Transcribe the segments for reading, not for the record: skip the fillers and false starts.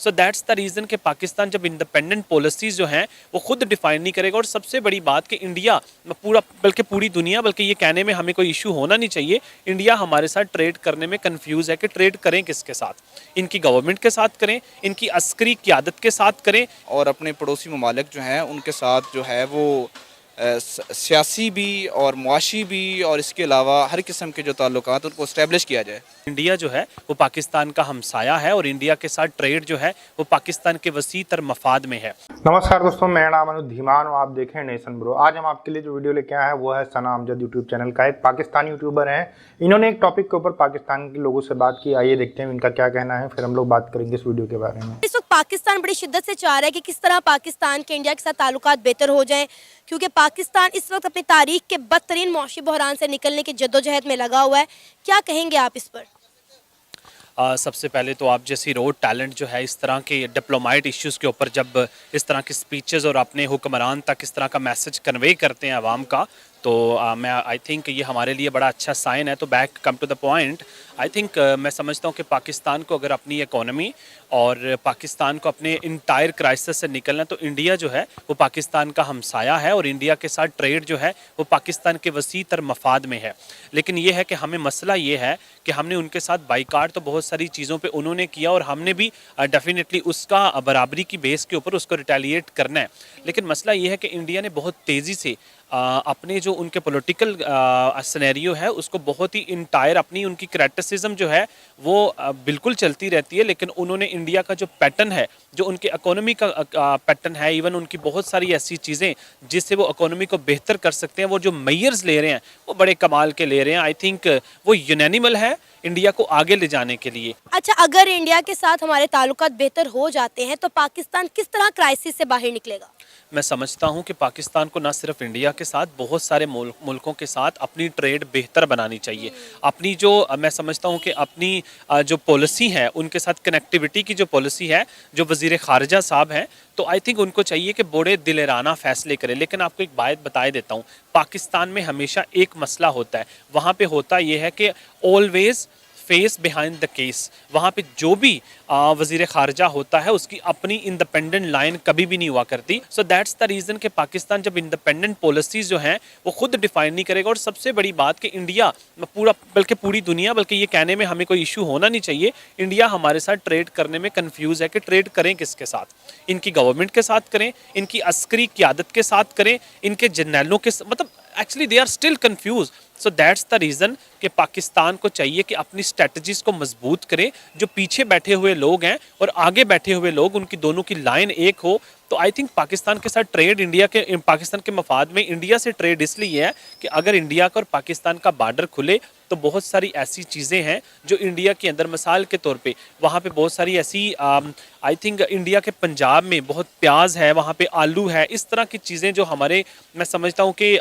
So that's the reason कि पाकिस्तान जब independent policies जो हैं वो खुद डिफाइन नहीं करेगा। और सबसे बड़ी बात कि इंडिया पूरा, बल्कि पूरी दुनिया, बल्कि ये कहने में हमें कोई इशू होना नहीं चाहिए, इंडिया हमारे साथ ट्रेड करने में कंफ्यूज है कि ट्रेड करें किसके साथ। इनकी गवर्नमेंट के साथ करें, इनकी अस्करी क़यादत के साथ करें, और अपने पड़ोसी ममालिक जो हैं उनके साथ जो है वो सियासी भी और मुआशी भी और इसके अलावा हर किस्म के जो ताल्लुकात उनको इस्टेब्लिश किया जाए। इंडिया जो है वो पाकिस्तान का हमसाया है और इंडिया के साथ ट्रेड जो है वो पाकिस्तान के वसी तर मफाद में है। नमस्कार दोस्तों, मेरा नाम अनुज धीमान और आप देख रहे हैं नेशन ब्रो। आज हम आपके लिए जो वीडियो लेके आए हैं वो है सना अमजद यूट्यूब चैनल का। एक पाकिस्तानी यूट्यूबर हैं, इन्होंने एक टॉपिक के ऊपर पाकिस्तान के लोगों से बात की। आइए देखते हैं इनका क्या कहना है, फिर हम लोग बात करेंगे इस वीडियो के बारे में। इस वक्त पाकिस्तान बड़ी शिद्दत से चाह रहा है कि किस तरह पाकिस्तान के इंडिया के साथ ताल्लुकात बेहतर हो जाएं, क्योंकि पाकिस्तान इस वक्त अपनी तारीख के बदतरीन मौशी बहरान से निकलने की जद्दोजहद में लगा हुआ है। क्या कहेंगे आप इस पर? सबसे पहले तो आप जैसी रोड टैलेंट जो है इस तरह के डिप्लोमेट इश्यूज़ के ऊपर जब इस तरह की स्पीचेस और अपने हुक्मरान तक इस तरह का मैसेज कन्वे करते हैं आवाम का, तो मैं आई थिंक ये हमारे लिए बड़ा अच्छा साइन है। तो back come to the point, I think मैं समझता हूँ कि पाकिस्तान को अगर अपनी इकोनॉमी और पाकिस्तान को अपने इंटायर क्राइसिस से निकलना, तो इंडिया जो है वो पाकिस्तान का हमसाया है और इंडिया के साथ ट्रेड जो है वो पाकिस्तान के वसी तर मफाद में है। लेकिन ये है कि हमें मसला ये है कि हमने उनके साथ बाइकाट तो बहुत सारी चीज़ों पे उन्होंने किया और हमने भी डेफिनेटली उसका बराबरी की बेस के ऊपर उसको रिटेलिएट करना है। लेकिन मसला ये है कि इंडिया ने बहुत तेज़ी से अपने जो उनके पॉलिटिकल सिनेरियो है उसको बहुत ही इंटायर अपनी उनकी क्रिटिसिज्म जो है वो बिल्कुल चलती रहती है। लेकिन उन्होंने इंडिया का जो पैटर्न है, जो उनके इकोनॉमी का पैटर्न है, इवन उनकी बहुत सारी ऐसी चीज़ें जिससे वो इकोनॉमी को बेहतर कर सकते हैं, वो जो मेयर्स ले रहे हैं वो बड़े कमाल के ले रहे हैं। आई थिंक वो यूनैनिमल है इंडिया को आगे ले जाने के लिए। अच्छा, अगर इंडिया के साथ हमारे ताल्लुकात बेहतर हो जाते हैं तो पाकिस्तान किस तरह क्राइसिस से बाहर निकलेगा? मैं समझता हूं कि पाकिस्तान को ना सिर्फ इंडिया के साथ बहुत सारे मुल्कों के साथ अपनी ट्रेड बेहतर बनानी चाहिए। अपनी जो मैं समझता हूं कि अपनी जो पॉलिसी है उनके साथ कनेक्टिविटी की जो पॉलिसी है, जो वज़ीर ख़ारजा साहब हैं, तो आई थिंक उनको चाहिए कि बड़े दिलेराना फ़ैसले करें। लेकिन आपको एक बात बता देता हूँ, पाकिस्तान में हमेशा एक मसला होता है, वहाँ पर होता यह है कि always face behind the case. वहाँ पे जो भी वज़ीर ख़ारजा होता है उसकी अपनी इंडिपेंडेंट लाइन कभी भी नहीं हुआ करती। सो दैट्स द रीज़न कि पाकिस्तान जब इंडिपेंडेंट पॉलिसीज़ जो हैं वो खुद डिफाइन नहीं करेगा। और सबसे बड़ी बात कि इंडिया पूरा, बल्कि पूरी दुनिया, बल्कि ये कहने में हमें कोई इशू होना नहीं चाहिए, इंडिया हमारे साथ ट्रेड करने में कन्फ्यूज़ है कि ट्रेड करें किसके साथ। इनकी गवर्नमेंट के साथ करें, इनकी अस्करी क़यादत के साथ करें, इनके जर्नैलों के, मतलब actually they are still confuse. So that's the reason कि पाकिस्तान को चाहिए कि अपनी स्ट्रेटजीज़ को मजबूत करे। जो पीछे बैठे हुए लोग हैं और आगे बैठे हुए लोग, उनकी दोनों की लाइन एक हो। तो आई थिंक पाकिस्तान के साथ ट्रेड इंडिया के, पाकिस्तान के मफाद में इंडिया से ट्रेड इसलिए है कि अगर इंडिया का और पाकिस्तान का बॉर्डर खुले तो बहुत सारी ऐसी चीज़ें हैं जो इंडिया के अंदर, मिसाल के तौर पे वहाँ पे बहुत सारी ऐसी आई थिंक इंडिया के पंजाब में बहुत प्याज है, वहाँ पे आलू है, इस तरह की चीज़ें जो हमारे, मैं समझता हूँ कि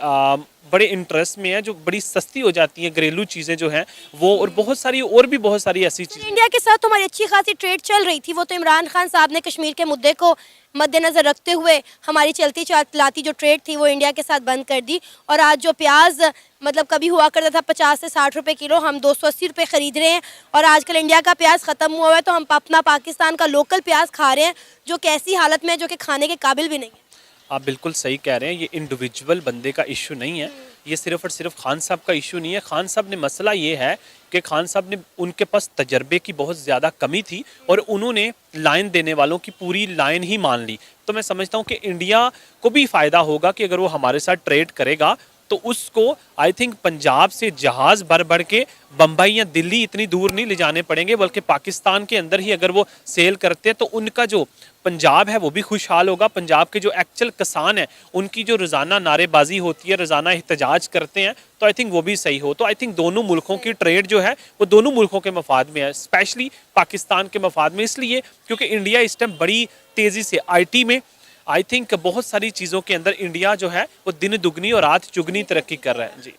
बड़े इंटरेस्ट में है, जो बड़ी सस्ती हो जाती हैं, घरेलू चीज़ें जो हैं वो, और बहुत सारी और भी बहुत सारी ऐसी चीज़ें। इंडिया के साथ हमारी अच्छी खासी ट्रेड चल रही थी, वो तो इमरान खान साहब ने कश्मीर के मुद्दे को मद्देनज़र रखते हुए हमारी चलती चलाती जो ट्रेड थी वो इंडिया के साथ बंद कर दी। और आज जो प्याज मतलब कभी हुआ करता था 50 से 60 रुपए किलो, हम 280 रुपये ख़रीद रहे हैं। और आजकल इंडिया का प्याज ख़त्म हुआ है तो हम अपना पाकिस्तान का लोकल प्याज खा रहे हैं, जो कैसी हालत में है, जो कि खाने के काबिल भी नहीं है। आप बिल्कुल सही कह रहे हैं, ये इंडिविजुअल बंदे का इशू नहीं है, ये सिर्फ़ और सिर्फ खान साहब का इशू नहीं है। खान साहब ने, मसला ये है कि खान साहब ने, उनके पास तजर्बे की बहुत ज़्यादा कमी थी और उन्होंने लाइन देने वालों की पूरी लाइन ही मान ली। तो मैं समझता हूँ कि इंडिया को भी फ़ायदा होगा कि अगर वो हमारे साथ ट्रेड करेगा तो उसको आई थिंक पंजाब से जहाज़ भर भर के बम्बई या दिल्ली इतनी दूर नहीं ले जाने पड़ेंगे, बल्कि पाकिस्तान के अंदर ही अगर वो सेल करते हैं तो उनका जो पंजाब है वो भी खुशहाल होगा। पंजाब के जो एक्चुअल किसान हैं उनकी जो रोज़ाना नारेबाजी होती है, रोज़ाना एहतजाज करते हैं, तो आई थिंक वो भी सही हो। तो आई थिंक दोनों मुल्कों की ट्रेड जो है वो दोनों मुल्कों के मफाद में है, स्पेशली पाकिस्तान के मफाद में, इसलिए क्योंकि इंडिया इस टाइम बड़ी तेज़ी से IT में, आई थिंक बहुत सारी चीज़ों के अंदर इंडिया जो है वो दिन दुगनी और रात चुगनी तरक्की कर रहा है। जी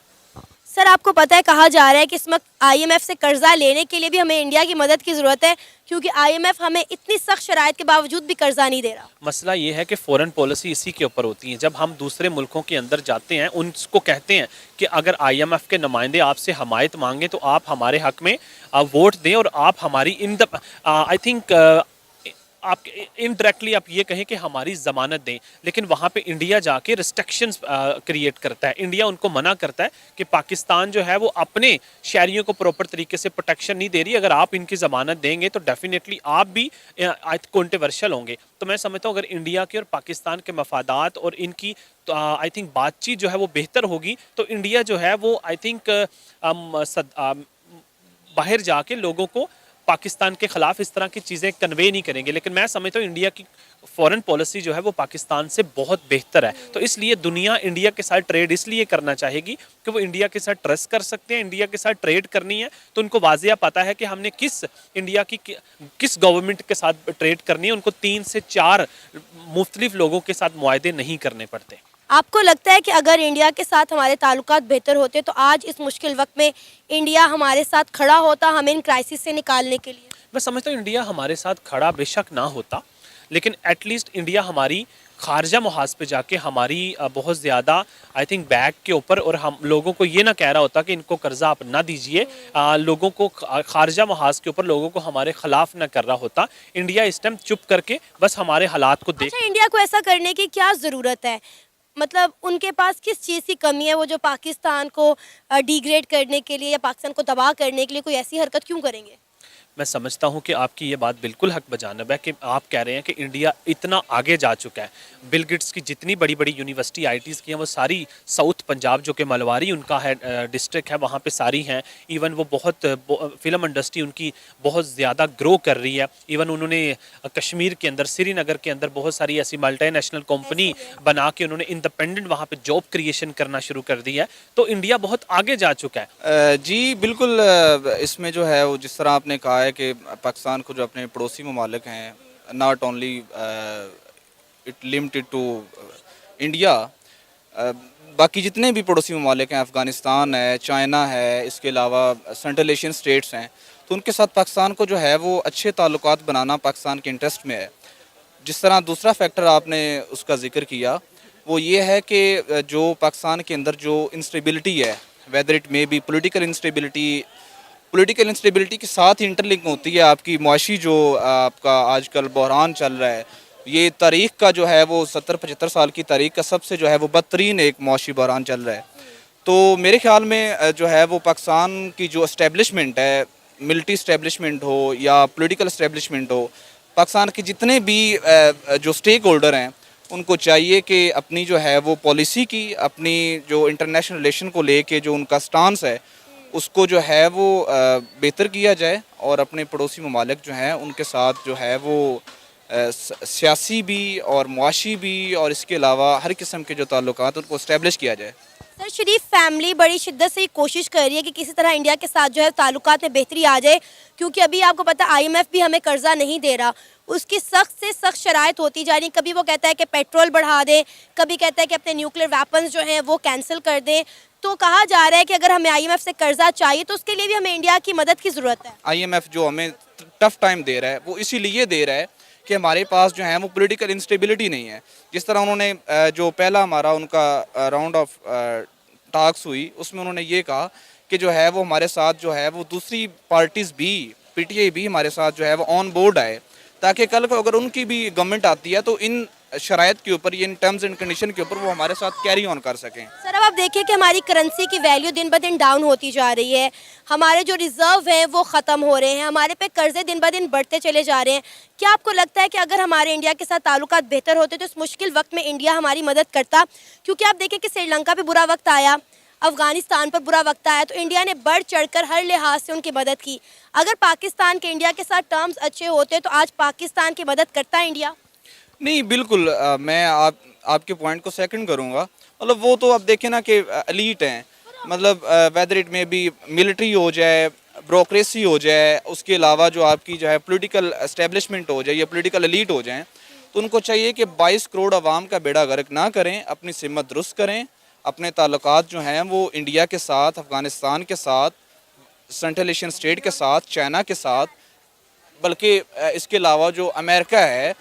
सर, आपको पता है, कहा जा रहा है कि इस वक्त IMF से कर्जा लेने के लिए भी हमें इंडिया की मदद की ज़रूरत है, क्योंकि IMF हमें इतनी सख्त शराइत के बावजूद भी कर्जा नहीं दे रहा। मसला ये है कि फ़ॉरेन पॉलिसी इसी के ऊपर होती है। जब हम दूसरे मुल्कों के अंदर जाते हैं, उनको कहते हैं कि अगर IMF के नुमाइंदे आपसे हमायत मांगे तो आप हमारे हक में वोट दें और आप हमारी इन द आई थिंक आप इनडायरेक्टली आप ये कहें कि हमारी ज़मानत दें, लेकिन वहाँ पे इंडिया जाके रिस्ट्रिक्शंस क्रिएट करता है। इंडिया उनको मना करता है कि पाकिस्तान जो है वो अपने शहरियों को प्रॉपर तरीके से प्रोटेक्शन नहीं दे रही, अगर आप इनकी ज़मानत देंगे तो डेफिनेटली आप भी कंट्रोवर्शियल होंगे। तो मैं समझता हूँ अगर इंडिया के और पाकिस्तान के मफादात और इनकी तो आई थिंक बातचीत जो है वो बेहतर होगी, तो इंडिया जो है वो आई थिंक बाहर जाके लोगों को पाकिस्तान के ख़िलाफ़ इस तरह की चीज़ें कन्वे नहीं करेंगे। लेकिन मैं समझता हूँ इंडिया की फॉरेन पॉलिसी जो है वो पाकिस्तान से बहुत बेहतर है। तो इसलिए दुनिया इंडिया के साथ ट्रेड इसलिए करना चाहेगी कि वो इंडिया के साथ ट्रस्ट कर सकते हैं। इंडिया के साथ ट्रेड करनी है तो उनको वाज़िया पता है कि हमने इंडिया की किस गवर्नमेंट के साथ ट्रेड करनी है। उनको 3 से 4 मुख्तलिफ लोगों के साथ मुआहदे नहीं करने पड़ते। आपको लगता है कि अगर इंडिया के साथ हमारे ताल्लुकात बेहतर होते तो आज इस मुश्किल वक्त में इंडिया हमारे साथ खड़ा होता हमें इन क्राइसिस से निकालने के लिए? मैं समझता हूँ इंडिया हमारे साथ खड़ा बेशक ना होता, लेकिन एटलीस्ट इंडिया हमारी खारजा मुहाज पे जाके हमारी बहुत ज़्यादा आई थिंक बैक के ऊपर और हम लोगों को ये ना कह रहा होता कि इनको कर्जा आप ना दीजिए, लोगों को खारजा मुहाज के ऊपर लोगों को हमारे ख़िलाफ़ ना कर रहा होता। इंडिया इस टाइम चुप करके बस हमारे हालात को देख। अच्छा, इंडिया को ऐसा करने की क्या ज़रूरत है? मतलब उनके पास किस चीज़ की कमी है वो जो पाकिस्तान को डिग्रेड करने के लिए या पाकिस्तान को तबाह करने के लिए कोई ऐसी हरकत क्यों करेंगे? मैं समझता हूं कि आपकी ये बात बिल्कुल हक बजानिब है कि आप कह रहे हैं कि इंडिया इतना आगे जा चुका है। बिल गेट्स की जितनी बड़ी बड़ी यूनिवर्सिटी आईटीज़ की हैं वो सारी साउथ पंजाब जो कि मलवारी उनका है डिस्ट्रिक्ट है, वहाँ पे सारी हैं। इवन वो बहुत फिल्म इंडस्ट्री उनकी बहुत ज़्यादा ग्रो कर रही है। इवन उन्होंने कश्मीर के अंदर श्रीनगर के अंदर बहुत सारी ऐसी मल्टीनेशनल कंपनी बना के उन्होंने इंडिपेंडेंट वहाँ पे जॉब क्रिएशन करना शुरू कर दिया है। तो इंडिया बहुत आगे जा चुका है। जी बिल्कुल, इसमें जो है वो जिस तरह आपने कहा है कि पाकिस्तान को जो अपने पड़ोसी ममालिक हैं, not only it limited to India, बाकी जितने भी पड़ोसी ममालिक हैं, अफ़गानिस्तान है, चाइना है, इसके अलावा सेंट्रल एशियन स्टेट्स हैं, तो उनके साथ पाकिस्तान को जो है वो अच्छे ताल्लुकात बनाना पाकिस्तान के इंटरेस्ट में है। जिस तरह दूसरा फैक्टर आपने उसका जिक्र किया वो ये है कि जो पाकिस्तान के अंदर जो इंस्टेबिलिटी है, whether it may be political instability के साथ ही इंटरलिंक होती है आपकी मुआशी जो आपका आजकल बहरान चल रहा है। ये तारीख़ का जो है वो 70-75 साल की तारीख़ का सबसे जो है वो बदतरीन एक मुआशी बहरान चल रहा है। तो मेरे ख्याल में जो है वो पाकिस्तान की जो इस्टेब्लिशमेंट है, मिलिट्री इस्टेब्लिशमेंट हो या पॉलिटिकल इस्टेब्लिशमेंट हो, पाकिस्तान के जितने भी जो स्टेक होल्डर हैं उनको चाहिए कि अपनी जो है वो पॉलिसी की, अपनी जो इंटरनेशनल रिलेशन को लेके जो उनका स्टांस है उसको जो है वो बेहतर किया जाए और अपने पड़ोसी ममालिक जो हैं उनके साथ जो है वो सियासी भी और मुआशी भी और इसके अलावा हर किस्म के जो ताल्लुकात उनको इस्टेब्लिश किया जाए। सर, शरीफ फैमिली बड़ी शिद्दत से ये कोशिश कर रही है कि किसी तरह इंडिया के साथ जो है ताल्लुकात में बेहतरी आ जाए, क्योंकि अभी आपको पता है IMF भी हमें कर्जा नहीं दे रहा, उसकी सख्त से सख्त शराइत होती जा रही। कभी वो कहता है कि पेट्रोल बढ़ा दें, कभी कहता है कि अपने न्यूक्लियर वेपन्स जो हैं वो कैंसिल कर दें। तो कहा जा रहा है कि अगर हमें IMF से कर्जा चाहिए तो उसके लिए भी हमें इंडिया की मदद की ज़रूरत है। IMF जो हमें टफ टाइम दे रहा है वो इसीलिए दे रहा है कि हमारे पास जो है वो पॉलिटिकल इंस्टेबिलिटी नहीं है। जिस तरह उन्होंने जो पहला हमारा उनका राउंड ऑफ टॉक्स हुई उसमें उन्होंने ये कहा कि जो है वो हमारे साथ जो है वो दूसरी पार्टीज़ भी, PTI भी हमारे साथ जो है वो ऑन बोर्ड आए, ताकि कल को अगर उनकी भी गवर्नमेंट आती है तो इन शराइत के ऊपर, ये इन टर्म्स एंड कंडीशन के ऊपर वो हमारे साथ कैरी ऑन कर सकें। सर, अब आप देखिए कि हमारी करेंसी की वैल्यू दिन ब दिन डाउन होती जा रही है, हमारे जो रिजर्व हैं वो ख़त्म हो रहे हैं, हमारे पे कर्जे दिन ब दिन बढ़ते चले जा रहे हैं। क्या आपको लगता है कि अगर हमारे इंडिया के साथ ताल्लुकात बेहतर होते तो इस मुश्किल वक्त में इंडिया हमारी मदद करता? क्योंकि आप देखें कि श्रीलंका पे बुरा वक्त आया, अफगानिस्तान पर बुरा वक्त आया, तो इंडिया ने बढ़ चढ़कर हर लिहाज से उनकी मदद की। अगर पाकिस्तान के इंडिया के साथ टर्म्स अच्छे होते तो आज पाकिस्तान की मदद करता इंडिया? नहीं, बिल्कुल मैं आपके पॉइंट को सेकंड करूंगा। मतलब वो तो आप देखें ना कि एलीट हैं, मतलब वेदर इट में भी मिलिट्री हो जाए, ब्रोक्रेसी हो जाए, उसके अलावा जो आपकी जो है पॉलिटिकल एस्टेब्लिशमेंट हो जाए या पॉलिटिकल एलीट हो जाए, तो उनको चाहिए कि 22 करोड़ आवाम का बेड़ा गर्क ना करें, अपनी सिमत दुरुस्त करें, अपने ताल्लुकात जो हैं वो इंडिया के साथ, अफ़गानिस्तान के साथ, सेंट्रल एशियन स्टेट के साथ, चाइना के साथ, बल्कि इसके अलावा जो अमेरिका है,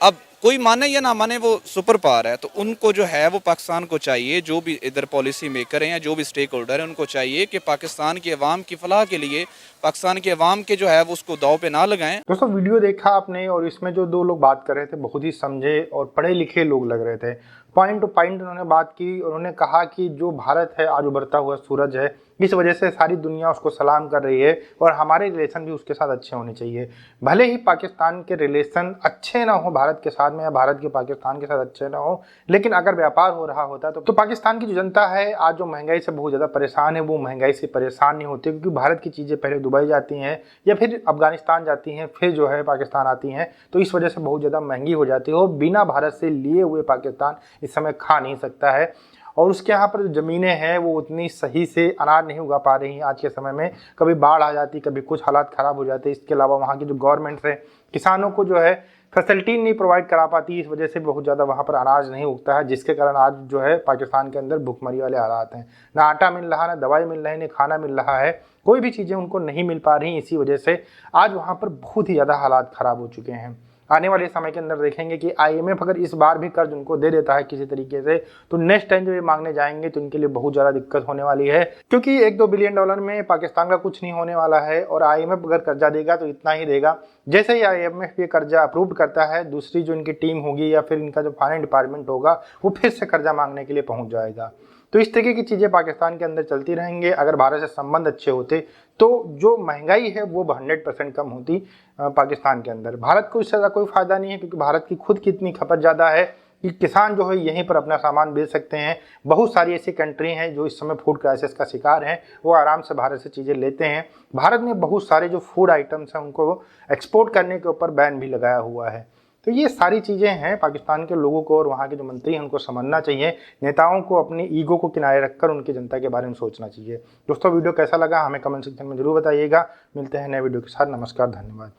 अब कोई माने या ना माने वो सुपर पावर है, तो उनको जो है वो पाकिस्तान को चाहिए, जो भी इधर पॉलिसी मेकर हैं या जो भी स्टेक होल्डर हैं उनको चाहिए कि पाकिस्तान की अवाम की फलाह के लिए, पाकिस्तान के अवाम के जो है वो उसको दाव पे ना लगाएं। दोस्तों वीडियो देखा आपने और इसमें जो दो लोग बात कर रहे थे बहुत ही समझे और पढ़े लिखे लोग लग रहे थे। पॉइंट टू पॉइंट उन्होंने बात की। उन्होंने कहा कि जो भारत है आज उभरता हुआ सूरज है, इस वजह से सारी दुनिया उसको सलाम कर रही है और हमारे रिलेशन भी उसके साथ अच्छे होने चाहिए। भले ही पाकिस्तान के रिलेशन अच्छे ना हो भारत के साथ में या भारत के पाकिस्तान के साथ अच्छे ना हो, लेकिन अगर व्यापार हो रहा होता तो पाकिस्तान की जो जनता है आज जो महंगाई से बहुत ज़्यादा परेशान है वो महंगाई से परेशान नहीं होती, क्योंकि भारत की चीज़ें पहले दुबई जाती हैं या फिर अफगानिस्तान जाती हैं फिर जो है पाकिस्तान आती हैं, तो इस वजह से बहुत ज़्यादा महंगी हो जाती है और बिना भारत से लिए हुए पाकिस्तान इस समय खा नहीं सकता है। और उसके यहाँ पर जो ज़मीनें हैं वो उतनी सही से अनाज नहीं उगा पा रही हैं आज के समय में। कभी बाढ़ आ जाती, कभी कुछ हालात ख़राब हो जाते। इसके अलावा वहाँ की जो गवर्नमेंट है किसानों को जो है फैसिलिटी नहीं प्रोवाइड करा पाती, इस वजह से बहुत ज़्यादा वहाँ पर अनाज नहीं उगता है, जिसके कारण आज जो है पाकिस्तान के अंदर भुखमरी वाले हालात हैं। ना आटा मिल रहा, ना दवाई मिल रही, ना खाना मिल रहा है, कोई भी चीज़ें उनको नहीं मिल पा रही। इसी वजह से आज वहाँ पर बहुत ही ज़्यादा हालात ख़राब हो चुके हैं। आने वाले समय के अंदर देखेंगे कि IMF अगर इस बार भी कर्ज उनको दे देता है किसी तरीके से, तो नेक्स्ट टाइम जब ये मांगने जाएंगे तो इनके लिए बहुत ज़्यादा दिक्कत होने वाली है, क्योंकि $1-2 बिलियन में पाकिस्तान का कुछ नहीं होने वाला है। और IMF अगर कर्जा देगा तो इतना ही देगा। जैसे ही IMF ये कर्जा अप्रूव करता है, दूसरी जो इनकी टीम होगी या फिर इनका जो फाइनेंस डिपार्टमेंट होगा वो फिर से कर्जा मांगने के लिए पहुँच जाएगा। तो इस तरीके की चीज़ें पाकिस्तान के अंदर चलती रहेंगे। अगर भारत से संबंध अच्छे होते तो जो महंगाई है वो 100% कम होती पाकिस्तान के अंदर। भारत को इससे ज़्यादा कोई फ़ायदा नहीं है, क्योंकि भारत की खुद की इतनी खपत ज़्यादा है कि किसान जो है यहीं पर अपना सामान बेच सकते हैं। बहुत सारी ऐसी कंट्री हैं जो इस समय फूड क्राइसिस का शिकार हैं, वो आराम से भारत से चीज़ें लेते हैं। भारत में बहुत सारे जो फूड आइटम्स हैं उनको एक्सपोर्ट करने के ऊपर बैन भी लगाया हुआ है। तो ये सारी चीज़ें हैं पाकिस्तान के लोगों को और वहाँ के जो मंत्री हैं उनको समझना चाहिए। नेताओं को अपनी ईगो को किनारे रखकर उनकी जनता के बारे में सोचना चाहिए। दोस्तों वीडियो कैसा लगा हमें कमेंट सेक्शन में जरूर बताइएगा। मिलते हैं नए वीडियो के साथ। नमस्कार, धन्यवाद।